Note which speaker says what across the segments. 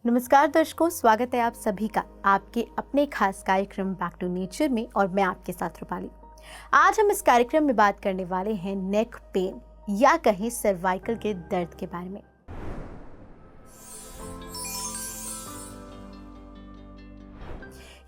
Speaker 1: नमस्कार दर्शकों, स्वागत है आप सभी का आपके अपने खास कार्यक्रम बैक टू नेचर में और मैं आपके साथ रूपाली। आज हम इस कार्यक्रम में बात करने वाले हैं नेक पेन या कहीं सर्वाइकल के दर्द के बारे में।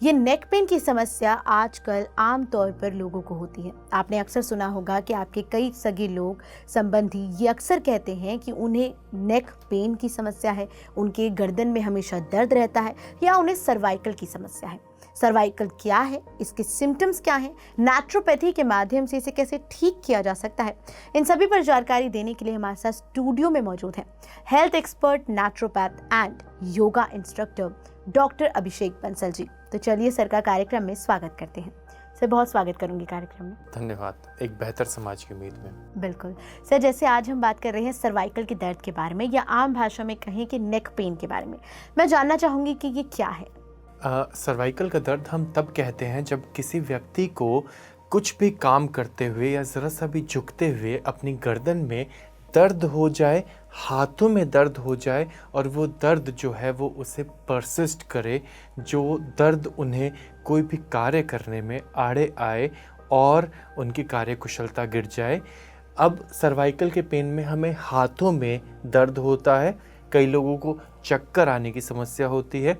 Speaker 1: ये नेक पेन की समस्या आजकल आम तौर पर लोगों को होती है। आपने अक्सर सुना होगा कि आपके कई सगे लोग, संबंधी ये अक्सर कहते हैं कि उन्हें नेक पेन की समस्या है, उनके गर्दन में हमेशा दर्द रहता है या उन्हें सर्वाइकल की समस्या है। सर्वाइकल क्या है, इसके सिम्टम्स क्या हैं, नेचुरोपैथी के माध्यम से इसे कैसे ठीक किया जा सकता है, इन सभी पर जानकारी देने के लिए हमारे साथ स्टूडियो में मौजूद हैं health expert, naturopath and yoga instructor doctor Abhishek Bansal ji. तो चलिए सर का कार्यक्रम में स्वागत करते हैं। सर, बहुत स्वागत करूंगी कार्यक्रम में।
Speaker 2: धन्यवाद। एक बेहतर समाज की उम्मीद में।
Speaker 1: बिल्कुल सर, जैसे आज हम बात कर रहे हैं सर्वाइकल के दर्द के बारे में या आम भाषा में कहें कि नेक पेन के बारे में, मैं जानना चाहूंगी कि ये क्या है।
Speaker 2: सर्वाइकल का दर्द हम तब कहते हैं जब किसी व्यक्ति को कुछ भी काम करते हुए या ज़रा सा भी झुकते हुए अपनी गर्दन में दर्द हो जाए, हाथों में दर्द हो जाए और वो दर्द जो है वो उसे परसिस्ट करे, जो दर्द उन्हें कोई भी कार्य करने में आड़े आए और उनकी कार्यकुशलता गिर जाए। अब सर्वाइकल के पेन में हमें हाथों में दर्द होता है, कई लोगों को चक्कर आने की समस्या होती है,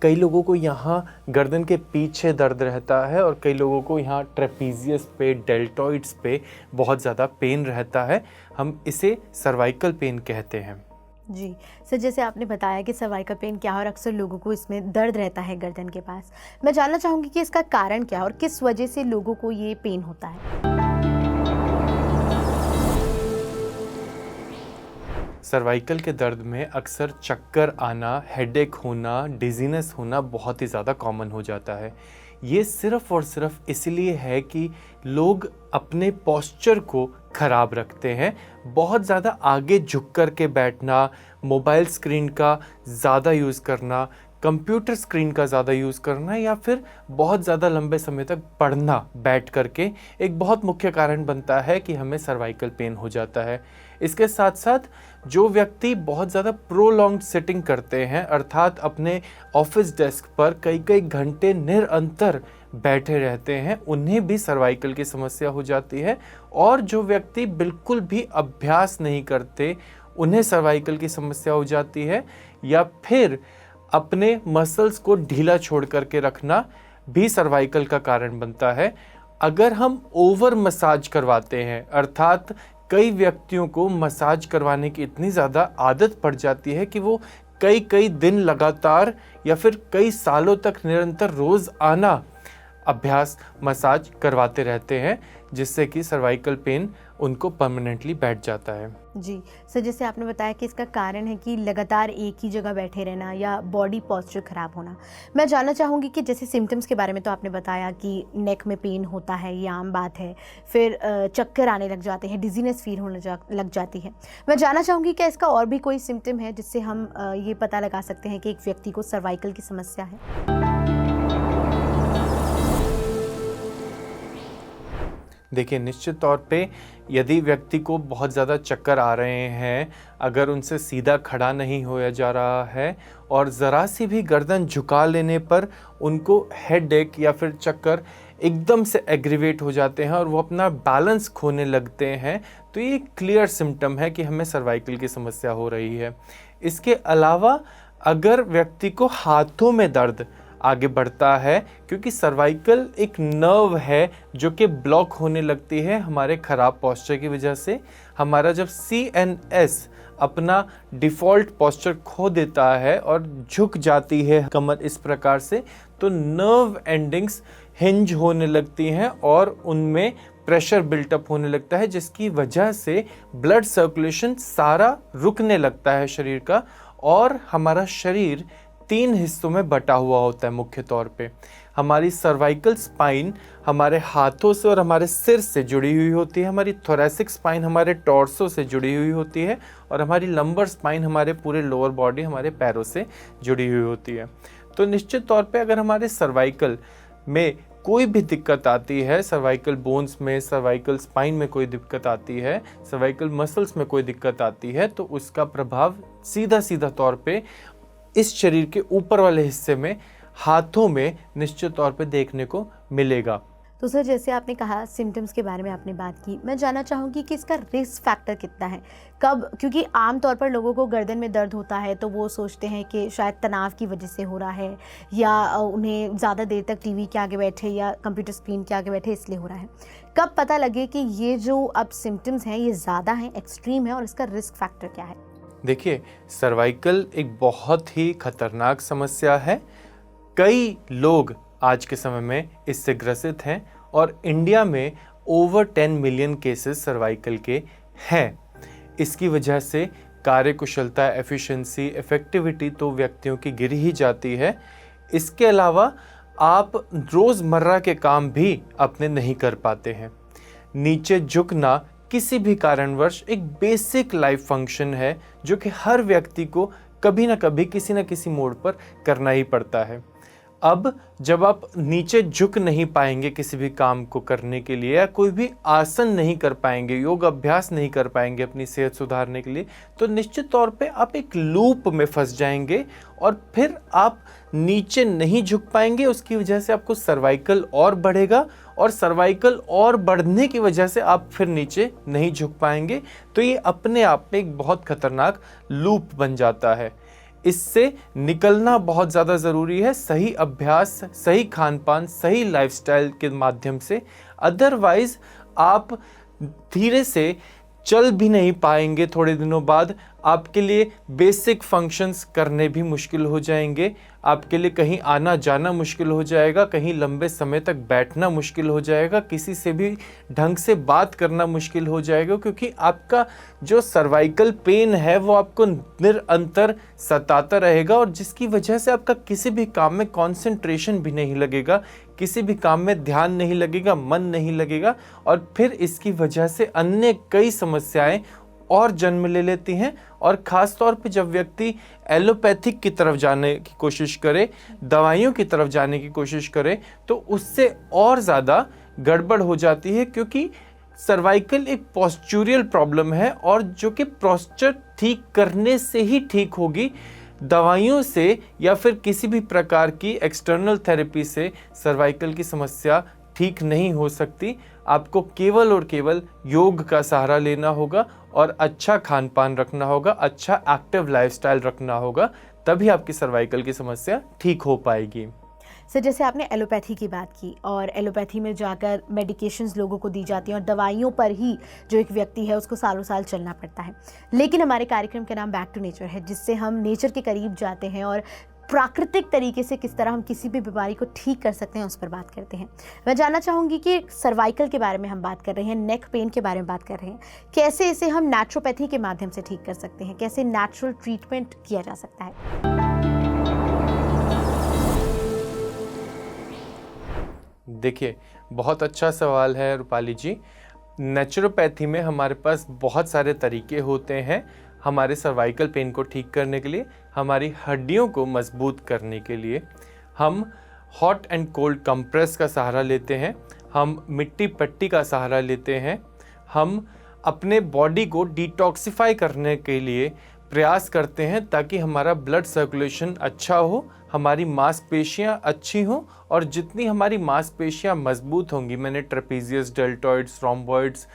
Speaker 2: कई लोगों को यहाँ गर्दन के पीछे दर्द रहता है और कई लोगों को यहाँ ट्रेपीजियस पे, डेल्टॉइड्स पे बहुत ज़्यादा पेन रहता है। हम इसे सर्वाइकल पेन कहते हैं।
Speaker 1: जी सर, जैसे आपने बताया कि सर्वाइकल पेन क्या है और अक्सर लोगों को इसमें दर्द रहता है गर्दन के पास, मैं जानना चाहूँगी कि इसका कारण क्या है और किस वजह से लोगों को ये पेन होता है।
Speaker 2: सर्वाइकल के दर्द में अक्सर चक्कर आना, हेडेक होना, डिजीनेस होना बहुत ही ज़्यादा कॉमन हो जाता है। ये सिर्फ़ और सिर्फ इसलिए है कि लोग अपने पोस्चर को ख़राब रखते हैं। बहुत ज़्यादा आगे झुक कर के बैठना, मोबाइल स्क्रीन का ज़्यादा यूज़ करना, कंप्यूटर स्क्रीन का ज़्यादा यूज़ करना या फिर बहुत ज़्यादा लंबे समय तक पढ़ना बैठ करके एक बहुत मुख्य कारण बनता है कि हमें सर्वाइकल पेन हो जाता है। इसके साथ साथ जो व्यक्ति बहुत ज़्यादा प्रोलॉन्ग्ड सिटिंग करते हैं, अर्थात अपने ऑफिस डेस्क पर कई कई घंटे निरंतर बैठे रहते हैं, उन्हें भी सर्वाइकल की समस्या हो जाती है। और जो व्यक्ति बिल्कुल भी अभ्यास नहीं करते, उन्हें सर्वाइकल की समस्या हो जाती है। या फिर अपने मसल्स को ढीला छोड़ करके रखना भी सर्वाइकल का कारण बनता है। अगर हम ओवर मसाज करवाते हैं, अर्थात कई व्यक्तियों को मसाज करवाने की इतनी ज़्यादा आदत पड़ जाती है कि वो कई कई दिन लगातार या फिर कई सालों तक निरंतर रोज़ आना अभ्यास मसाज करवाते रहते हैं, जिससे कि सर्वाइकल पेन उनको परमानेंटली बैठ जाता है।
Speaker 1: जी सर, जैसे आपने बताया कि इसका कारण है कि लगातार एक ही जगह बैठे रहना या बॉडी पोस्चर खराब होना, मैं जानना चाहूँगी कि जैसे सिम्टम्स के बारे में तो आपने बताया कि नेक में पेन होता है, ये आम बात है, फिर चक्कर आने लग जाते हैं, डिजीनेस फील होने लग जाती है। मैं जानना चाहूँगी क्या इसका और भी कोई सिम्टम है जिससे हम ये पता लगा सकते हैं कि एक व्यक्ति को सर्वाइकल की समस्या है।
Speaker 2: देखिए, निश्चित तौर पे यदि व्यक्ति को बहुत ज़्यादा चक्कर आ रहे हैं, अगर उनसे सीधा खड़ा नहीं होया जा रहा है और ज़रा सी भी गर्दन झुका लेने पर उनको हेडेक या फिर चक्कर एकदम से एग्रीवेट हो जाते हैं और वो अपना बैलेंस खोने लगते हैं, तो ये क्लियर सिम्टम है कि हमें सर्वाइकल की समस्या हो रही है। इसके अलावा अगर व्यक्ति को हाथों में दर्द आगे बढ़ता है, क्योंकि सर्वाइकल एक नर्व है जो कि ब्लॉक होने लगती है हमारे ख़राब पोस्चर की वजह से। हमारा जब CNS अपना डिफ़ॉल्ट पोस्चर खो देता है और झुक जाती है कमर इस प्रकार से, तो नर्व एंडिंग्स हिंज होने लगती हैं और उनमें प्रेशर बिल्टअप होने लगता है, जिसकी वजह से ब्लड सर्कुलेशन सारा रुकने लगता है शरीर का। और हमारा शरीर 3 हिस्सों में बटा हुआ होता है मुख्य तौर पे। हमारी सर्वाइकल स्पाइन हमारे हाथों से और हमारे सिर से जुड़ी हुई होती है, हमारी थोरेसिक स्पाइन हमारे टॉर्सो से जुड़ी हुई होती है और हमारी लंबर स्पाइन हमारे पूरे लोअर बॉडी, हमारे पैरों से जुड़ी हुई होती है। तो निश्चित तौर पे अगर हमारे सर्वाइकल में कोई भी दिक्कत आती है, सर्वाइकल बोन्स में, सर्वाइकल स्पाइन में कोई दिक्कत आती है, सर्वाइकल मसल्स में कोई दिक्कत आती है, तो उसका प्रभाव सीधा तौर पे इस शरीर के ऊपर वाले हिस्से में, हाथों में निश्चित तौर पे देखने को मिलेगा।
Speaker 1: तो सर, जैसे आपने कहा सिम्टम्स के बारे में आपने बात की, मैं जानना चाहूँगी कि इसका रिस्क फैक्टर कितना है, कब, क्योंकि आमतौर पर लोगों को गर्दन में दर्द होता है तो वो सोचते हैं कि शायद तनाव की वजह से हो रहा है, या उन्हें ज़्यादा देर तक टीवी के आगे बैठे या कंप्यूटर स्क्रीन के आगे बैठे इसलिए हो रहा है। कब पता लगे कि ये जो अब सिम्टम्स हैं ये ज़्यादा हैं, एक्सट्रीम है, और इसका रिस्क फैक्टर क्या है?
Speaker 2: देखिए, सर्वाइकल एक बहुत ही खतरनाक समस्या है। कई लोग आज के समय में इससे ग्रसित हैं और इंडिया में ओवर 10 मिलियन केसेस सर्वाइकल के हैं। इसकी वजह से कार्यकुशलता, एफिशिएंसी, इफेक्टिविटी तो व्यक्तियों की गिर ही जाती है। इसके अलावा आप रोज़मर्रा के काम भी अपने नहीं कर पाते हैं। नीचे झुकना किसी भी कारणवश एक बेसिक लाइफ फंक्शन है जो कि हर व्यक्ति को कभी ना कभी किसी न किसी मोड़ पर करना ही पड़ता है। अब जब आप नीचे झुक नहीं पाएंगे किसी भी काम को करने के लिए, या कोई भी आसन नहीं कर पाएंगे, योग अभ्यास नहीं कर पाएंगे अपनी सेहत सुधारने के लिए, तो निश्चित तौर पे आप एक लूप में फंस जाएंगे और फिर आप नीचे नहीं झुक पाएंगे। उसकी वजह से आपको सर्वाइकल और बढ़ेगा, और सर्वाइकल और बढ़ने की वजह से आप फिर नीचे नहीं झुक पाएंगे। तो ये अपने आप में एक बहुत खतरनाक लूप बन जाता है। इससे निकलना बहुत ज़्यादा ज़रूरी है, सही अभ्यास, सही खान पान, सही लाइफस्टाइल के माध्यम से। अदरवाइज़ आप धीरे से चल भी नहीं पाएंगे। थोड़े दिनों बाद आपके लिए बेसिक फंक्शंस करने भी मुश्किल हो जाएंगे, आपके लिए कहीं आना जाना मुश्किल हो जाएगा, कहीं लंबे समय तक बैठना मुश्किल हो जाएगा, किसी से भी ढंग से बात करना मुश्किल हो जाएगा, क्योंकि आपका जो सर्वाइकल पेन है वो आपको निरंतर सताता रहेगा, और जिसकी वजह से आपका किसी भी काम में कंसंट्रेशन भी नहीं लगेगा, किसी भी काम में ध्यान नहीं लगेगा, मन नहीं लगेगा, और फिर इसकी वजह से अन्य कई समस्याएं और जन्म ले लेती हैं। और ख़ास तौर पे जब व्यक्ति एलोपैथिक की तरफ जाने की कोशिश करे, दवाइयों की तरफ जाने की कोशिश करे, तो उससे और ज़्यादा गड़बड़ हो जाती है, क्योंकि सर्वाइकल एक पोस्चुरियल प्रॉब्लम है, और जो कि पोस्चर ठीक करने से ही ठीक होगी। दवाइयों से या फिर किसी भी प्रकार की एक्सटर्नल थेरेपी से सर्वाइकल की समस्या ठीक नहीं हो सकती। आपको केवल और केवल योग का सहारा लेना होगा और अच्छा खान पान रखना होगा, अच्छा एक्टिव लाइफस्टाइल रखना होगा, तभी आपकी सर्वाइकल की समस्या ठीक हो पाएगी।
Speaker 1: सर, जैसे आपने एलोपैथी की बात की, और एलोपैथी में जाकर मेडिकेशंस लोगों को दी जाती हैं और दवाइयों पर ही जो एक व्यक्ति है उसको सालों साल चलना पड़ता है। लेकिन हमारे कार्यक्रम का नाम बैक टू नेचर है, जिससे हम नेचर के करीब जाते हैं और प्राकृतिक तरीके से किस तरह हम किसी भी बीमारी को ठीक कर सकते हैं उस पर बात करते हैं। मैं जानना चाहूँगी कि सर्वाइकल के बारे में हम बात कर रहे हैं, नेक पेन के बारे में बात कर रहे हैं, कैसे इसे हम नेचुरोपैथी के माध्यम से ठीक कर सकते हैं, कैसे नेचुरल ट्रीटमेंट किया जा सकता है?
Speaker 2: देखिए, बहुत अच्छा सवाल है रूपाली जी। नेचुरोपैथी में हमारे पास बहुत सारे तरीके होते हैं हमारे सर्वाइकल पेन को ठीक करने के लिए। हमारी हड्डियों को मजबूत करने के लिए हम हॉट एंड कोल्ड कंप्रेस का सहारा लेते हैं, हम मिट्टी पट्टी का सहारा लेते हैं, हम अपने बॉडी को डिटॉक्सिफाई करने के लिए प्रयास करते हैं ताकि हमारा ब्लड सर्कुलेशन अच्छा हो, हमारी मांसपेशियां अच्छी हों, और जितनी हमारी मांसपेशियां मजबूत होंगी, मैंने ट्रेपीजियस, डेल्टॉइड्स, रोम्बॉइड्स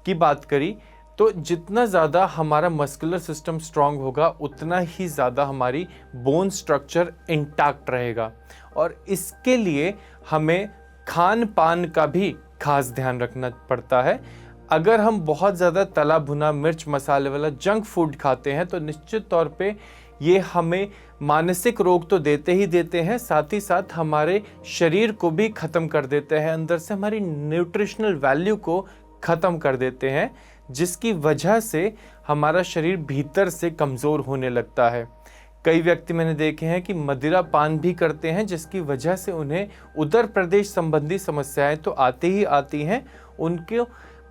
Speaker 2: की बात करी, तो जितना ज़्यादा हमारा मस्कुलर सिस्टम स्ट्रांग होगा उतना ही ज़्यादा हमारी बोन स्ट्रक्चर इंटैक्ट रहेगा। और इसके लिए हमें खान पान का भी खास ध्यान रखना पड़ता है। अगर हम बहुत ज़्यादा तला भुना, मिर्च मसाले वाला जंक फूड खाते हैं तो निश्चित तौर पे ये हमें मानसिक रोग तो देते ही देते हैं, साथ ही साथ हमारे शरीर को भी ख़त्म कर देते हैं, अंदर से हमारी न्यूट्रिशनल वैल्यू को ख़त्म कर देते हैं, जिसकी वजह से हमारा शरीर भीतर से कमज़ोर होने लगता है। कई व्यक्ति मैंने देखे हैं कि मदिरा पान भी करते हैं, जिसकी वजह से उन्हें उदर प्रदेश संबंधी समस्याएं तो आती ही आती हैं, उनके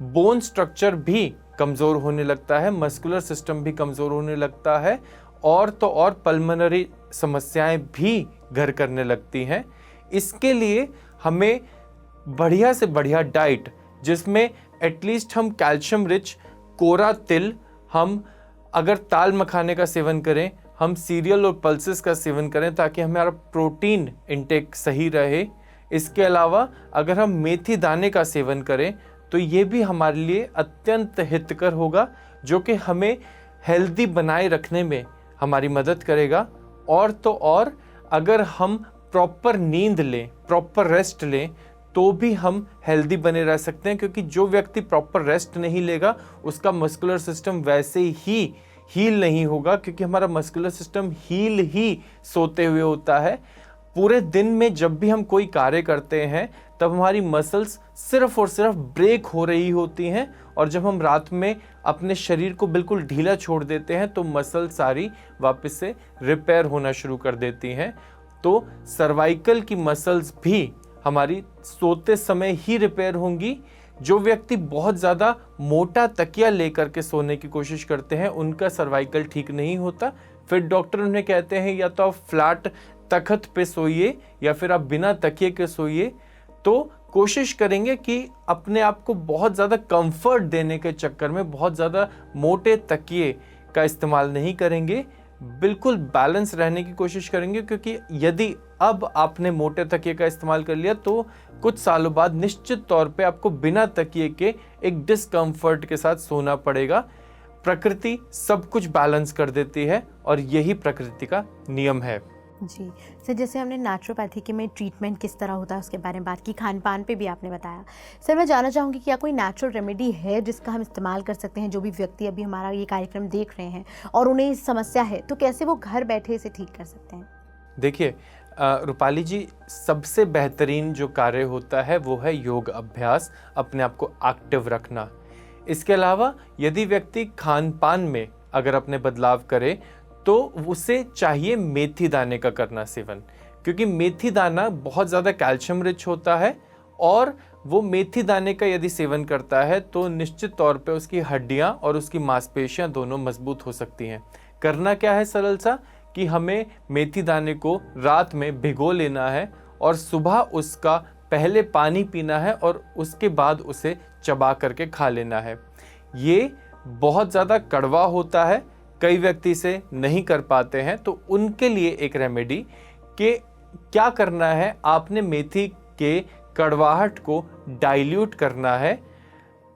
Speaker 2: बोन स्ट्रक्चर भी कमज़ोर होने लगता है, मस्कुलर सिस्टम भी कमज़ोर होने लगता है, और तो और पल्मोनरी समस्याएं भी घर करने लगती हैं। इसके लिए हमें बढ़िया से बढ़िया डाइट, जिसमें एटलीस्ट हम कैल्शियम रिच कोरा तिल, हम अगर ताल मखाने का सेवन करें, हम सीरियल और पल्सेस का सेवन करें ताकि हमारा प्रोटीन इंटेक सही रहे। इसके अलावा अगर हम मेथी दाने का सेवन करें तो ये भी हमारे लिए अत्यंत हितकर होगा, जो कि हमें हेल्दी बनाए रखने में हमारी मदद करेगा। और तो और अगर हम प्रॉपर नींद लें, प्रॉपर रेस्ट लें, तो भी हम हेल्दी बने रह सकते हैं, क्योंकि जो व्यक्ति प्रॉपर रेस्ट नहीं लेगा उसका मस्कुलर सिस्टम वैसे ही हील नहीं होगा, क्योंकि हमारा मस्कुलर सिस्टम हील ही सोते हुए होता है। पूरे दिन में जब भी हम कोई कार्य करते हैं तब हमारी मसल्स सिर्फ और सिर्फ ब्रेक हो रही होती हैं, और जब हम रात में अपने शरीर को बिल्कुल ढीला छोड़ देते हैं तो मसल सारी वापस से रिपेयर होना शुरू कर देती हैं। तो सर्वाइकल की मसल्स भी हमारी सोते समय ही रिपेयर होंगी। जो व्यक्ति बहुत ज़्यादा मोटा तकिया लेकर के सोने की कोशिश करते हैं उनका सर्वाइकल ठीक नहीं होता। फिर डॉक्टर उन्हें कहते हैं या तो आप फ्लैट तख्त पे सोइए या फिर आप बिना तकिए के सोइए। तो कोशिश करेंगे कि अपने आप को बहुत ज़्यादा कंफर्ट देने के चक्कर में बहुत ज़्यादा मोटे तकिए का इस्तेमाल नहीं करेंगे, बिल्कुल बैलेंस रहने की कोशिश करेंगे। क्योंकि यदि अब आपने मोटे तकिए का इस्तेमाल कर लिया तो कुछ सालों बाद निश्चित तौर पे आपको बिना तकिए के एक डिस्कम्फर्ट के साथ सोना पड़ेगा। प्रकृति सब कुछ बैलेंस कर देती है और यही प्रकृति का नियम है।
Speaker 1: जी सर, जैसे हमने नेचुरोपैथी के में ट्रीटमेंट किस तरह होता है उसके बारे में बात की, खान पान पे भी आपने बताया। सर मैं जानना चाहूँगी कि क्या कोई नेचुरल रेमेडी है जिसका हम इस्तेमाल कर सकते हैं, जो भी व्यक्ति अभी हमारा ये कार्यक्रम देख रहे हैं और उन्हें समस्या है, तो कैसे वो घर बैठे इसे ठीक कर सकते हैं?
Speaker 2: देखिए रूपाली जी, सबसे बेहतरीन जो कार्य होता है वो है योग अभ्यास, अपने आप को एक्टिव रखना। इसके अलावा यदि व्यक्ति खान पान में अगर अपने बदलाव करे तो उसे चाहिए मेथी दाने का करना सेवन, क्योंकि मेथी दाना बहुत ज़्यादा कैल्शियम रिच होता है, और वो मेथी दाने का यदि सेवन करता है तो निश्चित तौर पे उसकी हड्डियां और उसकी मांसपेशियां दोनों मजबूत हो सकती हैं। करना क्या है सरल सा, कि हमें मेथी दाने को रात में भिगो लेना है और सुबह उसका पहले पानी पीना है और उसके बाद उसे चबा करके खा लेना है। ये बहुत ज़्यादा कड़वा होता है, कई व्यक्ति इसे नहीं कर पाते हैं, तो उनके लिए एक रेमेडी कि क्या करना है, आपने मेथी के कड़वाहट को डाइल्यूट करना है।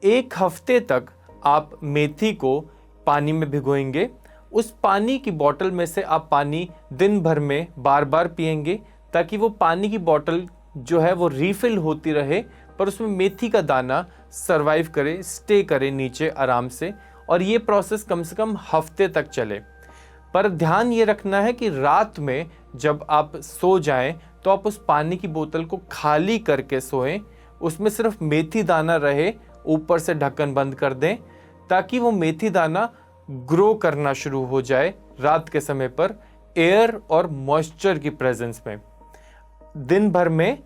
Speaker 2: 1 हफ्ते तक आप मेथी को पानी में भिगोएंगे, उस पानी की बोतल में से आप पानी दिन भर में बार बार पिएंगे, ताकि वो पानी की बोतल जो है वो रीफिल होती रहे, पर उसमें मेथी का दाना सरवाइव करे, स्टे करे नीचे आराम से। और ये प्रोसेस कम से कम हफ्ते तक चले। पर ध्यान ये रखना है कि रात में जब आप सो जाएं तो आप उस पानी की बोतल को खाली करके सोएं, उसमें सिर्फ मेथी दाना रहे, ऊपर से ढक्कन बंद कर दें, ताकि वो मेथी दाना ग्रो करना शुरू हो जाए रात के समय पर एयर और मॉइस्चर की प्रेजेंस में। दिन भर में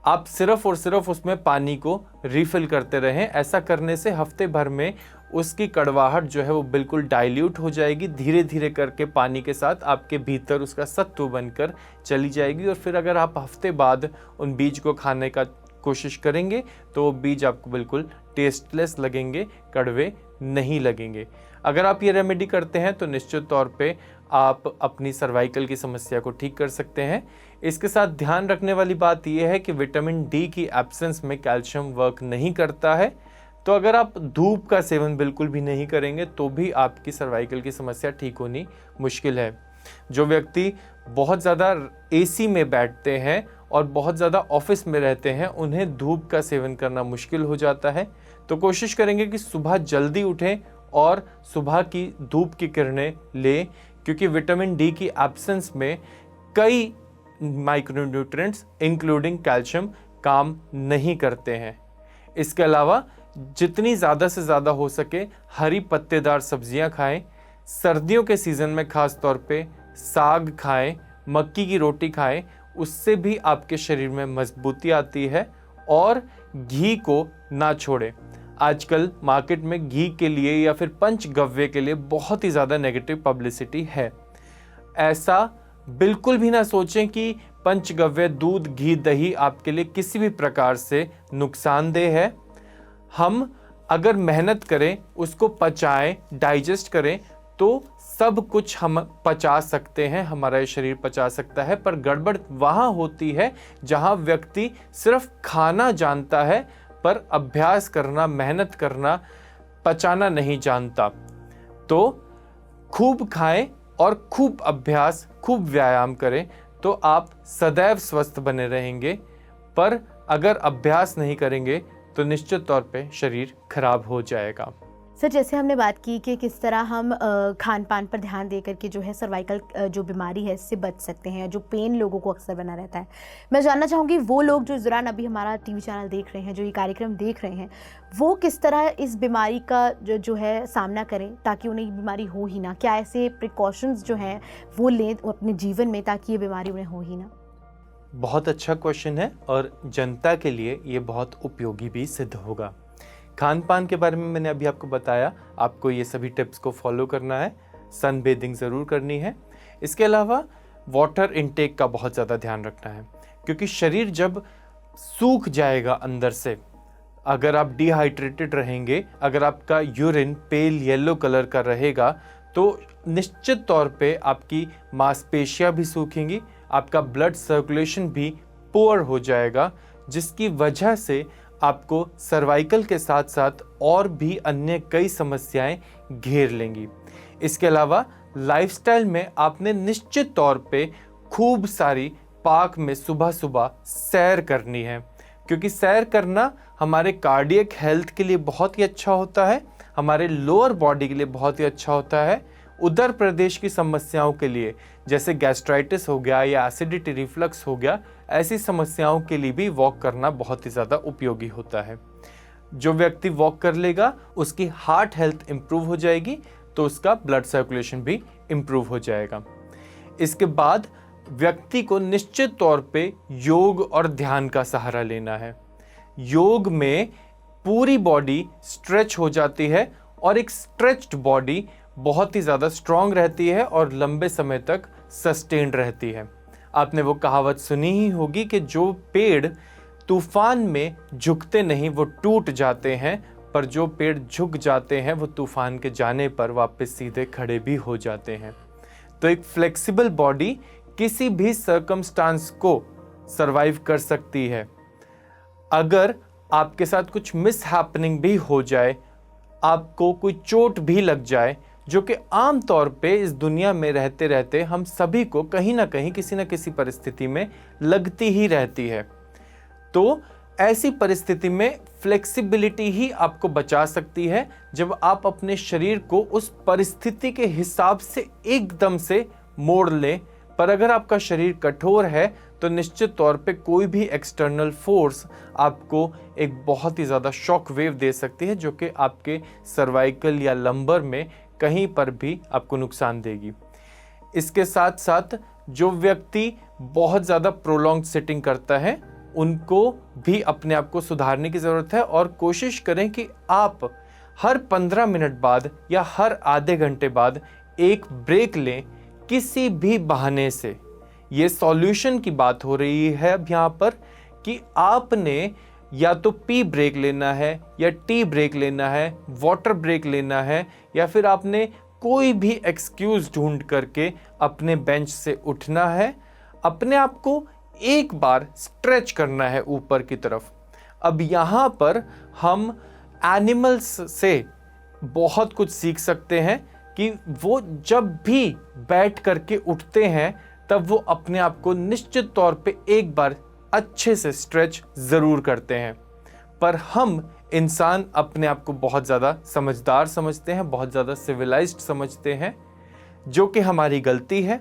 Speaker 2: आप सिर्फ और सिर्फ उसमें पानी को रिफिल करते रहें। ऐसा करने से हफ्ते भर में उसकी कड़वाहट जो है वो बिल्कुल डाइल्यूट हो जाएगी, धीरे धीरे करके पानी के साथ आपके भीतर उसका सत्व बनकर चली जाएगी। और फिर अगर आप हफ्ते बाद उन बीज को खाने का कोशिश करेंगे तो वो बीज आपको बिल्कुल टेस्टलेस लगेंगे, कड़वे नहीं लगेंगे। अगर आप ये रेमेडी करते हैं तो निश्चित तौर पे आप अपनी सर्वाइकल की समस्या को ठीक कर सकते हैं। इसके साथ ध्यान रखने वाली बात यह है कि विटामिन डी की एब्सेंस में कैल्शियम वर्क नहीं करता है, तो अगर आप धूप का सेवन बिल्कुल भी नहीं करेंगे तो भी आपकी सर्वाइकल की समस्या ठीक होनी मुश्किल है। जो व्यक्ति बहुत ज़्यादा एसी में बैठते हैं और बहुत ज़्यादा ऑफिस में रहते हैं, उन्हें धूप का सेवन करना मुश्किल हो जाता है। तो कोशिश करेंगे कि सुबह जल्दी उठें और सुबह की धूप की किरणें लें, क्योंकि विटामिन डी की एब्सेंस में कई माइक्रोन्यूट्रिएंट्स इंक्लूडिंग कैल्शियम काम नहीं करते हैं। इसके अलावा जितनी ज़्यादा से ज़्यादा हो सके हरी पत्तेदार सब्जियां खाएं। सर्दियों के सीज़न में ख़ास तौर पे साग खाएं, मक्की की रोटी खाएं, उससे भी आपके शरीर में मजबूती आती है। और घी को ना छोड़ें। आजकल मार्केट में घी के लिए या फिर पंचगव्य के लिए बहुत ही ज़्यादा नेगेटिव पब्लिसिटी है। ऐसा बिल्कुल भी ना सोचें कि पंचगव्य दूध, घी, दही आपके लिए किसी भी प्रकार से नुकसानदेह है। हम अगर मेहनत करें, उसको पचाएं, डाइजेस्ट करें, तो सब कुछ हम पचा सकते हैं, हमारा ये शरीर पचा सकता है, पर गड़बड़ वहाँ होती है जहाँ व्यक्ति सिर्फ खाना जानता है पर अभ्यास करना, मेहनत करना, पचाना नहीं जानता। तो खूब खाएं और खूब अभ्यास, खूब व्यायाम करें तो आप सदैव स्वस्थ बने रहेंगे। पर अगर अभ्यास नहीं करेंगे तो निश्चित तौर पे शरीर खराब हो जाएगा।
Speaker 1: सर, जैसे हमने बात की कि किस तरह हम खान पान पर ध्यान दे करके जो है सर्वाइकल जो बीमारी है इससे बच सकते हैं, जो पेन लोगों को अक्सर बना रहता है। मैं जानना चाहूँगी वो लोग जो इस दौरान अभी हमारा टीवी चैनल देख रहे हैं, जो ये कार्यक्रम देख रहे हैं, वो किस तरह इस बीमारी का जो है सामना करें ताकि उन्हें ये बीमारी हो ही ना। क्या ऐसे प्रिकॉशंस जो हैं वो लें अपने जीवन में ताकि ये बीमारी उन्हें हो ही ना।
Speaker 2: बहुत अच्छा क्वेश्चन है और जनता के लिए ये बहुत उपयोगी भी सिद्ध होगा। खान पान के बारे में मैंने अभी आपको बताया, आपको ये सभी टिप्स को फॉलो करना है। सन बेदिंग ज़रूर करनी है। इसके अलावा वाटर इनटेक का बहुत ज़्यादा ध्यान रखना है, क्योंकि शरीर जब सूख जाएगा अंदर से, अगर आप डिहाइड्रेटेड रहेंगे, अगर आपका यूरिन पेल येलो कलर का रहेगा तो निश्चित तौर पे आपकी मांसपेशियां भी सूखेंगी, आपका ब्लड सर्कुलेशन भी पुअर हो जाएगा, जिसकी वजह से आपको सर्वाइकल के साथ साथ और भी अन्य कई समस्याएं घेर लेंगी। इसके अलावा लाइफस्टाइल में आपने निश्चित तौर पे खूब सारी पार्क में सुबह सुबह सैर करनी है, क्योंकि सैर करना हमारे कार्डियक हेल्थ के लिए बहुत ही अच्छा होता है, हमारे लोअर बॉडी के लिए बहुत ही अच्छा होता है। उदर प्रदेश की समस्याओं के लिए, जैसे गैस्ट्राइटिस हो गया या एसिडिटी रिफ्लक्स हो गया, ऐसी समस्याओं के लिए भी वॉक करना बहुत ही ज़्यादा उपयोगी होता है। जो व्यक्ति वॉक कर लेगा उसकी हार्ट हेल्थ इम्प्रूव हो जाएगी, तो उसका ब्लड सर्कुलेशन भी इम्प्रूव हो जाएगा। इसके बाद व्यक्ति को निश्चित तौर पे योग और ध्यान का सहारा लेना है। योग में पूरी बॉडी स्ट्रेच हो जाती है और एक स्ट्रेच्ड बॉडी बहुत ही ज़्यादा स्ट्रांग रहती है और लंबे समय तक सस्टेन्ड रहती है। आपने वो कहावत सुनी ही होगी कि जो पेड़ तूफान में झुकते नहीं वो टूट जाते हैं, पर जो पेड़ झुक जाते हैं वो तूफान के जाने पर वापस सीधे खड़े भी हो जाते हैं। तो एक फ्लेक्सिबल बॉडी किसी भी सर्कमस्टांस को सरवाइव कर सकती है। अगर आपके साथ कुछ मिस हैपनिंग भी हो जाए, आपको कोई चोट भी लग जाए, जो कि आम तौर पे इस दुनिया में रहते रहते हम सभी को कहीं ना कहीं किसी न किसी परिस्थिति में लगती ही रहती है, तो ऐसी परिस्थिति में फ्लेक्सिबिलिटी ही आपको बचा सकती है, जब आप अपने शरीर को उस परिस्थिति के हिसाब से एकदम से मोड़ लें। पर अगर आपका शरीर कठोर है तो निश्चित तौर पे कोई भी एक्सटर्नल फोर्स आपको एक बहुत ही ज़्यादा शॉक वेव दे सकती है, जो कि आपके सर्वाइकल या लंबर में कहीं पर भी आपको नुकसान देगी। इसके साथ साथ जो व्यक्ति बहुत ज़्यादा प्रोलॉन्ग सिटिंग करता है, उनको भी अपने आप को सुधारने की ज़रूरत है और कोशिश करें कि आप हर 15 मिनट बाद या हर आधे घंटे बाद एक ब्रेक लें किसी भी बहाने से। ये सॉल्यूशन की बात हो रही है अब यहाँ पर कि आपने या तो पी ब्रेक लेना है या टी ब्रेक लेना है, वाटर ब्रेक लेना है, या फिर आपने कोई भी एक्सक्यूज़ ढूंढ करके अपने बेंच से उठना है, अपने आप को एक बार स्ट्रेच करना है ऊपर की तरफ। अब यहाँ पर हम एनिमल्स से बहुत कुछ सीख सकते हैं कि वो जब भी बैठ करके उठते हैं तब वो अपने आप को निश्चित तौर पे एक बार अच्छे से स्ट्रेच ज़रूर करते हैं। पर हम इंसान अपने आप को बहुत ज़्यादा समझदार समझते हैं, बहुत ज़्यादा सिविलाइज्ड समझते हैं, जो कि हमारी गलती है।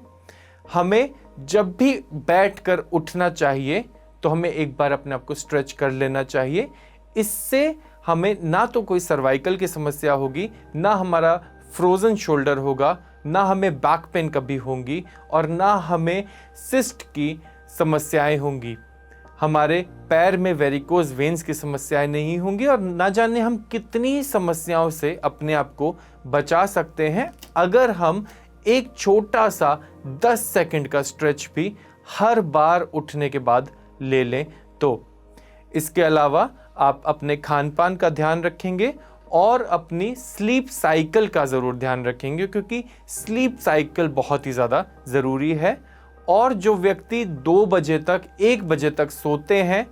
Speaker 2: हमें जब भी बैठकर उठना चाहिए तो हमें एक बार अपने आप को स्ट्रेच कर लेना चाहिए। इससे हमें ना तो कोई सर्वाइकल की समस्या होगी, ना हमारा फ्रोज़न शोल्डर होगा, ना हमें बैक पेन कभी होंगी और ना हमें सिस्ट की समस्याएं होंगी। हमारे पैर में वेरिकोज वेन्स की समस्याएं नहीं होंगी और ना जाने हम कितनी समस्याओं से अपने आप को बचा सकते हैं अगर हम एक छोटा सा 10 सेकंड का स्ट्रेच भी हर बार उठने के बाद ले लें तो। इसके अलावा आप अपने खान पान का ध्यान रखेंगे और अपनी स्लीप साइकिल का ज़रूर ध्यान रखेंगे, क्योंकि स्लीप साइकिल बहुत ही ज़्यादा ज़रूरी है। और जो व्यक्ति 2 बजे तक 1 बजे तक सोते हैं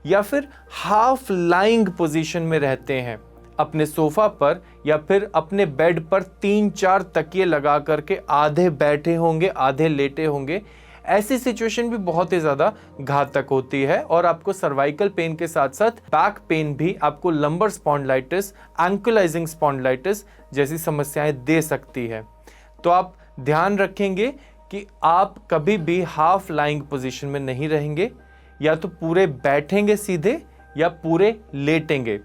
Speaker 2: या फिर हाफ लाइंग पोजीशन में रहते हैं अपने सोफ़ा पर या फिर अपने बेड पर 3-4 तकिए लगा करके आधे बैठे होंगे आधे लेटे होंगे, ऐसी सिचुएशन भी बहुत ही ज़्यादा घातक होती है और आपको सर्वाइकल पेन के साथ साथ बैक पेन भी, आपको लंबर स्पॉन्डिलाइटिस, एंकुलाइजिंग स्पॉन्डिलाइटिस जैसी समस्याएं दे सकती है। तो आप ध्यान रखेंगे कि आप कभी भी हाफ लाइंग पोजीशन में नहीं रहेंगे, या तो पूरे बैठेंगे सीधे या पूरे लेटेंगे।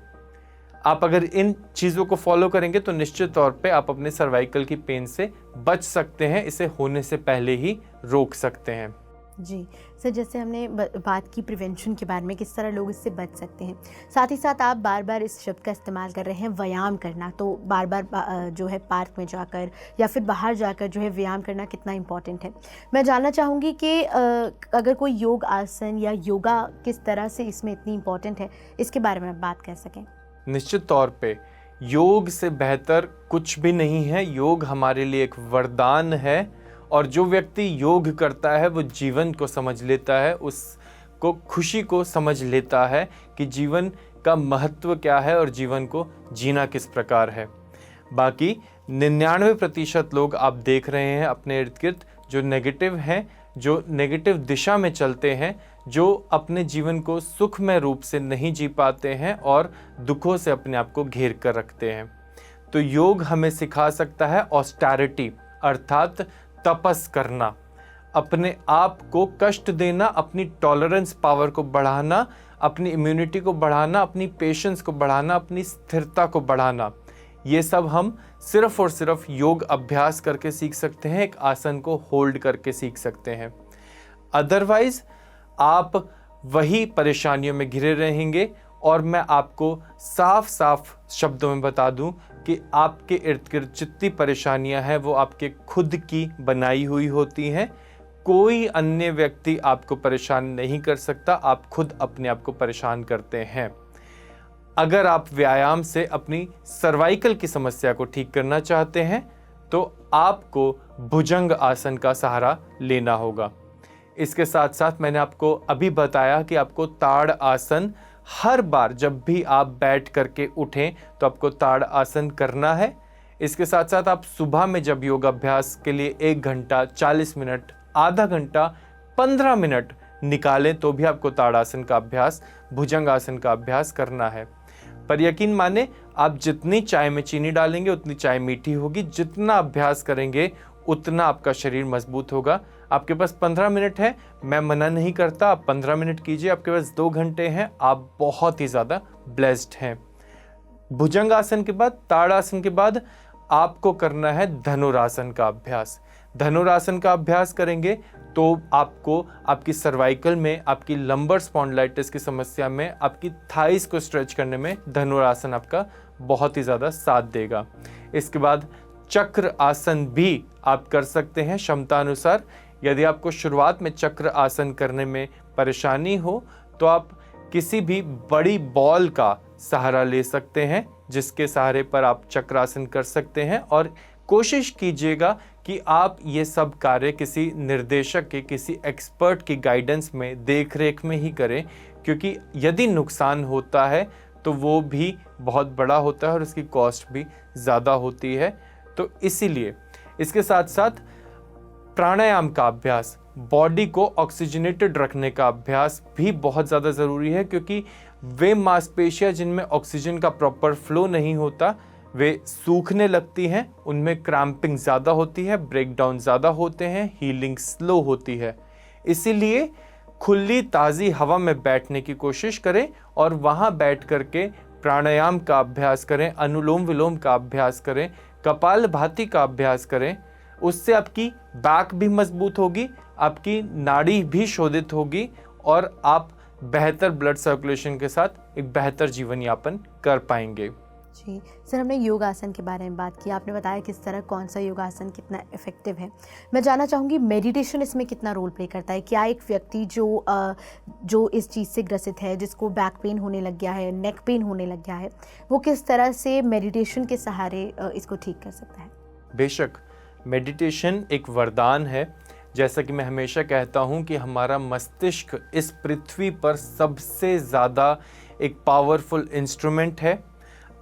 Speaker 2: आप अगर इन चीज़ों को फॉलो करेंगे तो निश्चित तौर पे आप अपने सर्वाइकल की पेन से बच सकते हैं, इसे होने से पहले ही रोक सकते हैं।
Speaker 1: जी सर, जैसे हमने बात की प्रिवेंशन के बारे में, किस तरह लोग इससे बच सकते हैं, साथ ही साथ आप बार बार इस शब्द का इस्तेमाल कर रहे हैं व्यायाम करना। तो बार बार जो है पार्क में जाकर या फिर बाहर जाकर जो है व्यायाम करना कितना इम्पॉर्टेंट है। मैं जानना चाहूँगी कि अगर कोई योग आसन या योगा किस तरह से इसमें इतनी इम्पॉर्टेंट है, इसके बारे में आप बात कर सकें।
Speaker 2: निश्चित तौर पे योग से बेहतर कुछ भी नहीं है। योग हमारे लिए एक वरदान है और जो व्यक्ति योग करता है वो जीवन को समझ लेता है, उसको खुशी को समझ लेता है कि जीवन का महत्व क्या है और जीवन को जीना किस प्रकार है। बाकी 99% लोग आप देख रहे हैं अपने इर्द गिर्द जो नेगेटिव हैं, जो नेगेटिव दिशा में चलते हैं, जो अपने जीवन को सुखमय रूप से नहीं जी पाते हैं और दुखों से अपने आप को घेर कर रखते हैं। तो योग हमें सिखा सकता है ऑस्टेरिटी, अर्थात तपस करना, अपने आप को कष्ट देना, अपनी टॉलरेंस पावर को बढ़ाना, अपनी इम्यूनिटी को बढ़ाना, अपनी पेशेंस को बढ़ाना, अपनी स्थिरता को बढ़ाना। ये सब हम सिर्फ और सिर्फ योग अभ्यास करके सीख सकते हैं, एक आसन को होल्ड करके सीख सकते हैं। अदरवाइज आप वही परेशानियों में घिरे रहेंगे और मैं आपको साफ साफ शब्दों में बता दूं कि आपके इर्द गिर्द जितनी परेशानियां हैं वो आपके खुद की बनाई हुई होती हैं। कोई अन्य व्यक्ति आपको परेशान नहीं कर सकता, आप खुद अपने आप को परेशान करते हैं। अगर आप व्यायाम से अपनी सर्वाइकल की समस्या को ठीक करना चाहते हैं तो आपको भुजंग आसन का सहारा लेना होगा। इसके साथ साथ मैंने आपको अभी बताया कि आपको ताड़ आसन हर बार जब भी आप बैठ करके उठें तो आपको ताड़ आसन करना है। इसके साथ साथ आप सुबह में जब योग अभ्यास के लिए 1 घंटा, 40 मिनट, आधा घंटा, 15 मिनट निकालें तो भी आपको ताड़ आसन का अभ्यास, भुजंग आसन का अभ्यास करना है। पर यकीन माने, आप जितनी चाय में चीनी डालेंगे उतनी चाय मीठी होगी, जितना अभ्यास करेंगे उतना आपका शरीर मजबूत होगा। आपके पास 15 मिनट है, मैं मना नहीं करता, आप 15 मिनट कीजिए। आपके पास 2 घंटे हैं, आप बहुत ही ज़्यादा ब्लेस्ड हैं। भुजंग आसन के बाद, ताड़ आसन के बाद आपको करना है धनुरासन का अभ्यास। धनुरासन का अभ्यास करेंगे तो आपको आपकी सर्वाइकल में, आपकी लंबर स्पॉन्डिलाइटिस की समस्या में, आपकी थाइस को स्ट्रेच करने में धनुरासन आपका बहुत ही ज़्यादा साथ देगा। इसके बाद चक्र आसन भी आप कर सकते हैं क्षमता अनुसार। यदि आपको शुरुआत में चक्र आसन करने में परेशानी हो तो आप किसी भी बड़ी बॉल का सहारा ले सकते हैं, जिसके सहारे पर आप चक्रासन कर सकते हैं। और कोशिश कीजिएगा कि आप ये सब कार्य किसी निर्देशक के, किसी एक्सपर्ट की गाइडेंस में, देख रेख में ही करें, क्योंकि यदि नुकसान होता है तो वो भी बहुत बड़ा होता है और उसकी कॉस्ट भी ज़्यादा होती है। तो इसीलिए इसके साथ साथ प्राणायाम का अभ्यास, बॉडी को ऑक्सीजनेटेड रखने का अभ्यास भी बहुत ज़्यादा ज़रूरी है, क्योंकि वे मांसपेशियां जिनमें ऑक्सीजन का प्रॉपर फ्लो नहीं होता वे सूखने लगती हैं, उनमें क्रैम्पिंग ज़्यादा होती है, ब्रेकडाउन ज़्यादा होते हैं, हीलिंग स्लो होती है। इसीलिए खुली ताज़ी हवा में बैठने की कोशिश करें और वहाँ बैठ करके प्राणायाम का अभ्यास करें, अनुलोम विलोम का अभ्यास करें, कपालभाति का अभ्यास करें। उससे आपकी बैक भी मजबूत होगी, आपकी नाड़ी भी शोधित होगी और आप बेहतर ब्लड सर्कुलेशन के साथ एक बेहतर जीवन यापन कर पाएंगे।
Speaker 1: जी सर, हमने योगासन के बारे में बात की, आपने बताया किस तरह कौन सा योगासन कितना इफ़ेक्टिव है। मैं जानना चाहूँगी मेडिटेशन इसमें कितना रोल प्ले करता है? क्या एक व्यक्ति जो इस चीज़ से ग्रसित है, जिसको बैक पेन होने लग गया है, नेक पेन होने लग गया है, वो किस तरह से मेडिटेशन के सहारे इसको ठीक कर सकता है?
Speaker 2: बेशक मेडिटेशन एक वरदान है। जैसा कि मैं हमेशा कहता हूँ कि हमारा मस्तिष्क इस पृथ्वी पर सबसे ज़्यादा एक पावरफुल इंस्ट्रूमेंट है।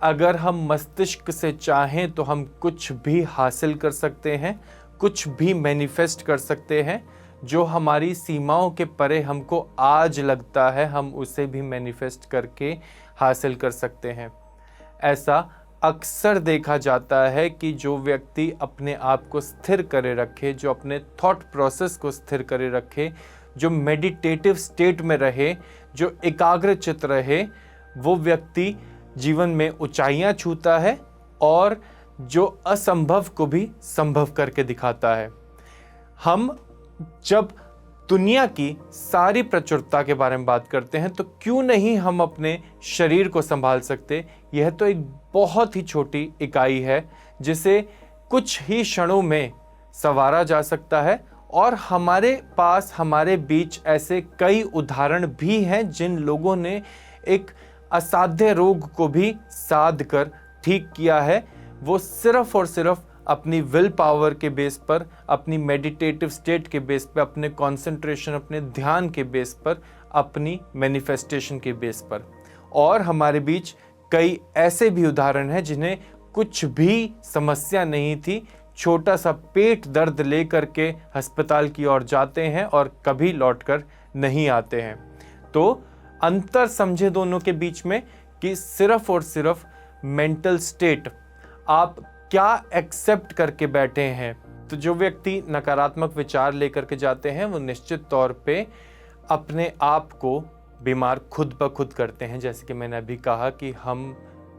Speaker 2: अगर हम मस्तिष्क से चाहें तो हम कुछ भी हासिल कर सकते हैं, कुछ भी मैनिफेस्ट कर सकते हैं। जो हमारी सीमाओं के परे हमको आज लगता है, हम उसे भी मैनिफेस्ट करके हासिल कर सकते हैं। ऐसा अक्सर देखा जाता है कि जो व्यक्ति अपने आप को स्थिर करे रखे, जो अपने थॉट प्रोसेस को स्थिर करे रखे, जो मेडिटेटिव स्टेट में रहे, जो एकाग्रचित रहे, वो व्यक्ति जीवन में ऊंचाइयां छूता है और जो असंभव को भी संभव करके दिखाता है। हम जब दुनिया की सारी प्रचुरता के बारे में बात करते हैं तो क्यों नहीं हम अपने शरीर को संभाल सकते? यह तो एक बहुत ही छोटी इकाई है जिसे कुछ ही क्षणों में संवारा जा सकता है, और हमारे पास, हमारे बीच ऐसे कई उदाहरण भी हैं जिन लोगों ने एक असाध्य रोग को भी साध कर ठीक किया है। वो सिर्फ और सिर्फ अपनी विल पावर के बेस पर, अपनी मेडिटेटिव स्टेट के बेस पर, अपने कंसंट्रेशन, अपने ध्यान के बेस पर, अपनी मैनिफेस्टेशन के बेस पर। और हमारे बीच कई ऐसे भी उदाहरण हैं जिन्हें कुछ भी समस्या नहीं थी, छोटा सा पेट दर्द लेकर के अस्पताल की ओर जाते हैं और कभी लौटकर नहीं आते हैं। तो अंतर समझे दोनों के बीच में कि सिर्फ और सिर्फ मेंटल स्टेट आप क्या एक्सेप्ट करके बैठे हैं। तो जो व्यक्ति नकारात्मक विचार लेकर के जाते हैं वो निश्चित तौर पे अपने आप को बीमार खुद ब खुद करते हैं। जैसे कि मैंने अभी कहा कि हम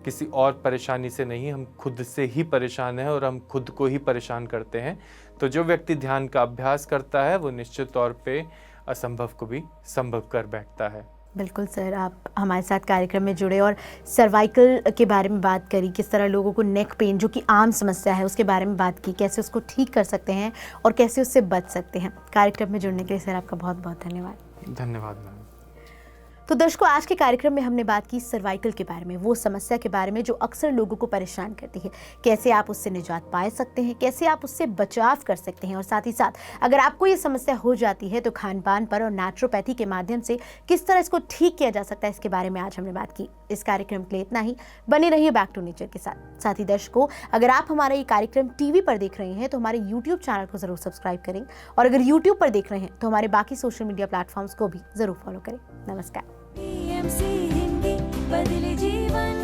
Speaker 2: किसी और परेशानी से नहीं, हम खुद से ही परेशान हैं और हम खुद को ही परेशान करते हैं। तो जो व्यक्ति ध्यान का अभ्यास करता है वो निश्चित तौर पे असंभव को भी संभव कर बैठता है।
Speaker 1: बिल्कुल सर, आप हमारे साथ कार्यक्रम में जुड़े और सर्वाइकल के बारे में बात करी, किस तरह लोगों को नेक पेन जो कि आम समस्या है उसके बारे में बात की, कैसे उसको ठीक कर सकते हैं और कैसे उससे बच सकते हैं। कार्यक्रम में जुड़ने के लिए सर आपका बहुत बहुत धन्यवाद।
Speaker 2: धन्यवाद मैम।
Speaker 1: तो दर्शकों, आज के कार्यक्रम में हमने बात की सर्वाइकल के बारे में, वो समस्या के बारे में जो अक्सर लोगों को परेशान करती है। कैसे आप उससे निजात पा सकते हैं, कैसे आप उससे बचाव कर सकते हैं, और साथ ही साथ अगर आपको ये समस्या हो जाती है तो खान पान पर और नेचुरोपैथी के माध्यम से किस तरह इसको ठीक किया जा सकता है, इसके बारे में आज हमने बात की। इस कार्यक्रम के लिए इतना ही। बने रहिए बैक टू नेचर के साथ। साथ ही दर्शकों, अगर आप हमारा ये कार्यक्रम टीवी पर देख रहे हैं तो हमारे यूट्यूब चैनल को जरूर सब्सक्राइब करें, और अगर यूट्यूब पर देख रहे हैं तो हमारे बाकी सोशल मीडिया प्लेटफॉर्म्स को भी जरूर फॉलो करें। नमस्कार।
Speaker 3: TMC हिंदी बदले जीवन।